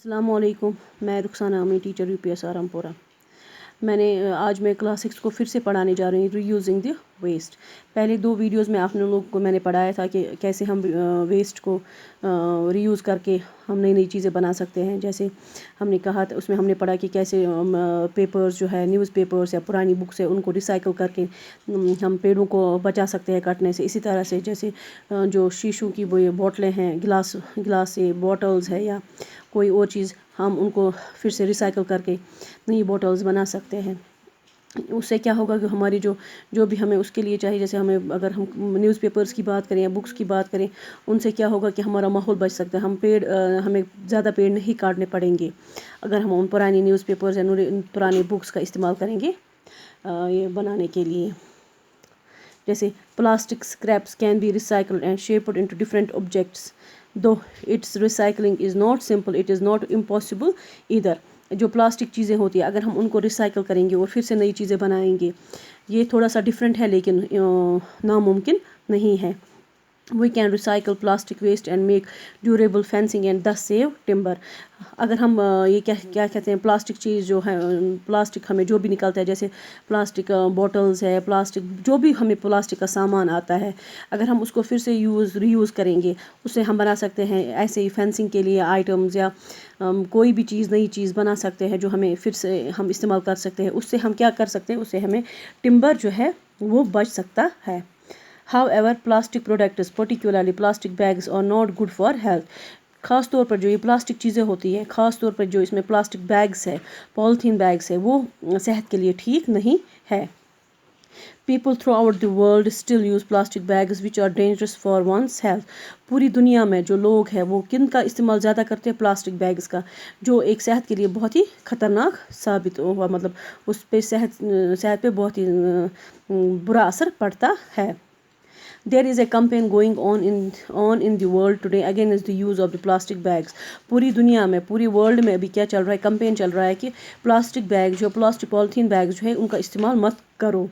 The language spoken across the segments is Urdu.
السلام علیکم، میں رخسانہ امی، ٹیچر UPS آرامپورہ۔ آج میں کلاس 6 کو پھر سے پڑھانے جا رہی ہوں، ری یوزنگ دی ویسٹ۔ پہلے 2 ویڈیوز میں آپ لوگوں کو میں نے پڑھایا تھا کہ کیسے ہم ویسٹ کو ری یوز کر کے ہم نئی نئی چیزیں بنا سکتے ہیں۔ جیسے ہم نے کہا اس میں ہم نے پڑھا کہ کیسے پیپرز جو ہے، نیوز پیپرز یا پرانی بکس ہے، ان کو ریسائیکل کر کے ہم پیڑوں کو بچا سکتے ہیں کٹنے سے۔ اسی طرح سے جیسے جو شیشوں کی وہ بوٹلیں ہیں، گلاس سے بوٹلز ہے یا کوئی اور چیز، ہم ان کو پھر سے ریسائیکل کر کے نئی بوٹلز بنا سکتے ہیں۔ اس سے کیا ہوگا کہ ہماری جو بھی ہمیں اس کے لیے چاہیے، جیسے اگر ہم نیوز پیپرز کی بات کریں یا بکس کی بات کریں، ان سے کیا ہوگا کہ ہمارا ماحول بچ سکتا ہے۔ ہمیں زیادہ پیڑ نہیں کاٹنے پڑیں گے اگر ہم ان پرانی نیوز پیپرز یا پرانی بکس کا استعمال کریں گے یہ بنانے کے لیے۔ جیسے plastic scraps can be recycled and shaped into different objects though its recycling is not simple, it is not impossible either۔ جو پلاسٹک چیزیں ہوتی ہیں، اگر ہم ان کو ریسائیکل کریں گے اور پھر سے نئی چیزیں بنائیں گے، یہ تھوڑا سا ڈفرینٹ ہے لیکن ناممکن نہیں ہے۔ We can recycle plastic waste and make durable fencing and thus save timber۔ اگر ہم یہ کیا کہتے ہیں، پلاسٹک چیز جو ہے، پلاسٹک ہمیں جو بھی نکلتا ہے، جیسے پلاسٹک بوٹلز ہے، پلاسٹک جو بھی ہمیں پلاسٹک کا سامان آتا ہے، اگر ہم اس کو پھر سے ری یوز کریں گے، اس سے ہم بنا سکتے ہیں ایسے ہی فینسنگ کے لیے آئٹمز، یا کوئی بھی چیز نئی چیز بنا سکتے ہیں جو ہمیں پھر سے ہم استعمال کر سکتے ہیں۔ اس سے ہم کیا کر سکتے ہیں، اس سے ہمیں ٹمبر جو ہے وہ بچ سکتا ہے۔ However, plastic products, particularly plastic bags, are not good for health۔ خاص طور پر جو یہ پلاسٹک چیزیں ہوتی ہیں، خاص طور پر جو اس میں پلاسٹک بیگز ہے، پالیتھین بیگز ہے، وہ صحت کے لیے ٹھیک نہیں ہے۔ People throughout the world still use plastic bags which are dangerous for one's health۔ پوری دنیا میں جو لوگ ہیں وہ کن کا استعمال زیادہ کرتے ہیں؟ پلاسٹک بیگز کا، جو ایک صحت کے لیے بہت ہی خطرناک ثابت ہوا، مطلب اس پہ صحت پہ بہت ہی برا اثر پڑتا ہے۔ There is a campaign going on in the world today against the use of the plastic bags۔ پوری دنیا میں، پوری ورلڈ میں ابھی کیا چل رہا ہے، کمپین چل رہا ہے کہ پلاسٹک بیگ جو پالیتھین بیگ جو ہے ان کا استعمال مت کرو۔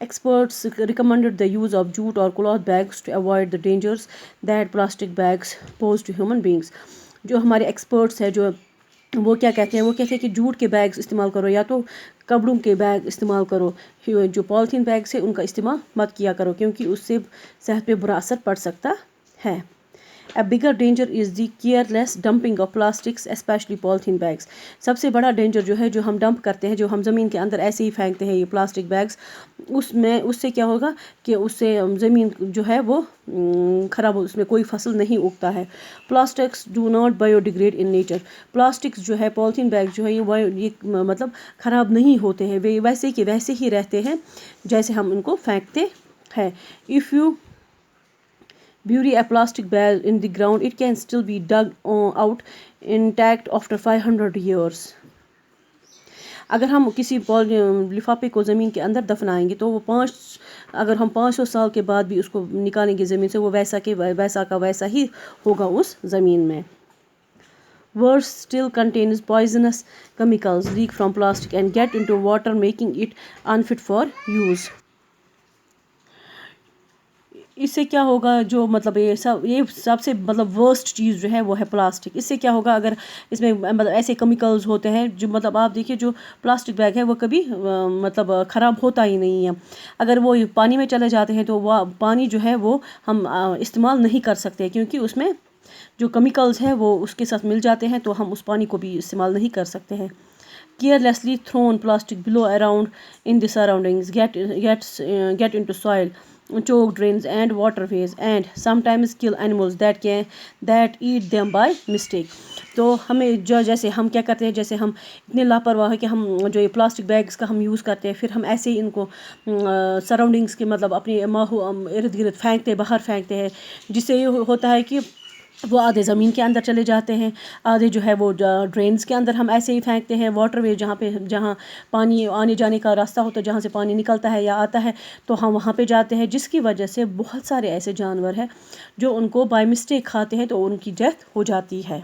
Experts recommended the use of jute or cloth bags to avoid the dangers that plastic bags pose to human beings۔ جو ہمارے ایکسپرٹس ہیں، وہ کیا کہتے ہیں، وہ کہتے ہیں کہ جوٹ کے بیگز استعمال کرو یا تو کپڑوں کے بیگ استعمال کرو، جو پالیتھین بیگز ہے ان کا استعمال مت کیا کرو، کیونکہ اس سے صحت پہ برا اثر پڑ سکتا ہے۔ A bigger danger is the careless dumping of plastics, especially polythene bags۔ سب سے بڑا ڈینجر جو ہے، جو ہم ڈمپ کرتے ہیں، جو ہم زمین کے اندر ایسے ہی پھینکتے ہیں یہ پلاسٹک بیگز، اس سے کیا ہوگا کہ اس سے زمین جو ہے وہ خراب ہو، اس میں کوئی فصل نہیں اگتا ہے۔ Plastics do not bio degrade in nature. Plastics جو ہے، پالیتھین بیگ جو ہے، یہ مطلب خراب نہیں ہوتے ہیں، وہ ویسے کے ویسے ہی رہتے ہیں جیسے ہم ان کو پھینکتے ہیں۔ If you bury a plastic bag in the ground, it can still be dug out intact after 500 years۔ اگر ہم کسی لفافے کو زمین کے اندر دفنائیں گے تو وہ اگر ہم 500 سال کے بعد بھی اس کو نکالیں گے زمین سے، وہ ویسا کا ویسا ہی ہوگا اس زمین میں۔ Words still contains poisonous chemicals leak from plastic and get into water, making it unfit for use۔ اس سے کیا ہوگا، جو مطلب یہ سب سے مطلب ورسٹ چیز جو ہے وہ ہے پلاسٹک۔ اس سے کیا ہوگا، اگر اس میں مطلب ایسے کیمیکلز ہوتے ہیں جو مطلب آپ دیکھیے، جو پلاسٹک بیگ ہے وہ کبھی مطلب خراب ہوتا ہی نہیں ہے۔ اگر وہ پانی میں چلے جاتے ہیں تو وہ پانی جو ہے وہ ہم استعمال نہیں کر سکتے، کیونکہ اس میں جو کیمیکلز ہیں وہ اس کے ساتھ مل جاتے ہیں، تو ہم اس پانی کو بھی استعمال نہیں کر سکتے ہیں۔ Carelessly thrown plastic below around in the surroundings get into soil, choke drains and waterways, and sometimes kill animals that eat them by mistake۔ تو ہمیں جیسے ہم کیا کرتے ہیں، جیسے ہم اتنے لاپرواہ ہیں کہ ہم جو یہ پلاسٹک بیگز کا ہم یوز کرتے ہیں، پھر ہم ایسے ہی ان کو سراؤنڈنگس کے مطلب اپنے ارد گرد پھینکتے، باہر پھینکتے ہیں، جس سے یہ ہوتا ہے کہ وہ آدھے زمین کے اندر چلے جاتے ہیں، آدھے جو ہے وہ ڈرینز کے اندر ہم ایسے ہی پھینکتے ہیں، واٹر وے جہاں پانی آنے جانے کا راستہ ہوتا ہے، جہاں سے پانی نکلتا ہے یا آتا ہے، تو ہم وہاں پہ جاتے ہیں، جس کی وجہ سے بہت سارے ایسے جانور ہیں جو ان کو بائی مسٹیک کھاتے ہیں تو ان کی ڈیتھ ہو جاتی ہے۔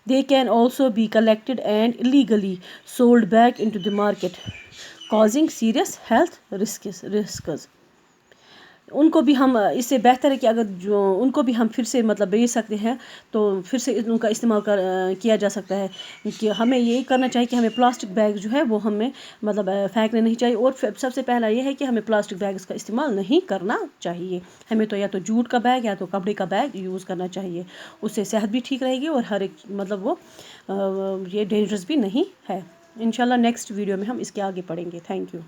They can also be collected and illegally sold back into the market, causing serious health risks۔ ان کو بھی ہم اس سے بہتر ہے کہ اگر جو ان کو بھی ہم پھر سے مطلب بیچ سکتے ہیں تو پھر سے ان کا استعمال کیا جا سکتا ہے. کہ ہمیں یہ کرنا چاہیے کہ ہمیں پلاسٹک بیگ جو ہے وہ ہمیں مطلب پھینکنے نہیں چاہیے. اور سب سے پہلا یہ ہے کہ ہمیں پلاسٹک بیگز کا استعمال نہیں کرنا چاہیے. ہمیں تو یا تو جوٹ کا بیگ یا تو کپڑے کا بیگ یوز کرنا چاہیے. اس سے صحت بھی ٹھیک رہے گی اور ہر ایک مطلب وہ یہ ڈینجرس بھی نہیں ہے. انشاءاللہ نیکسٹ ویڈیو میں ہم اس کے آگے پڑھیں گے. Thank you.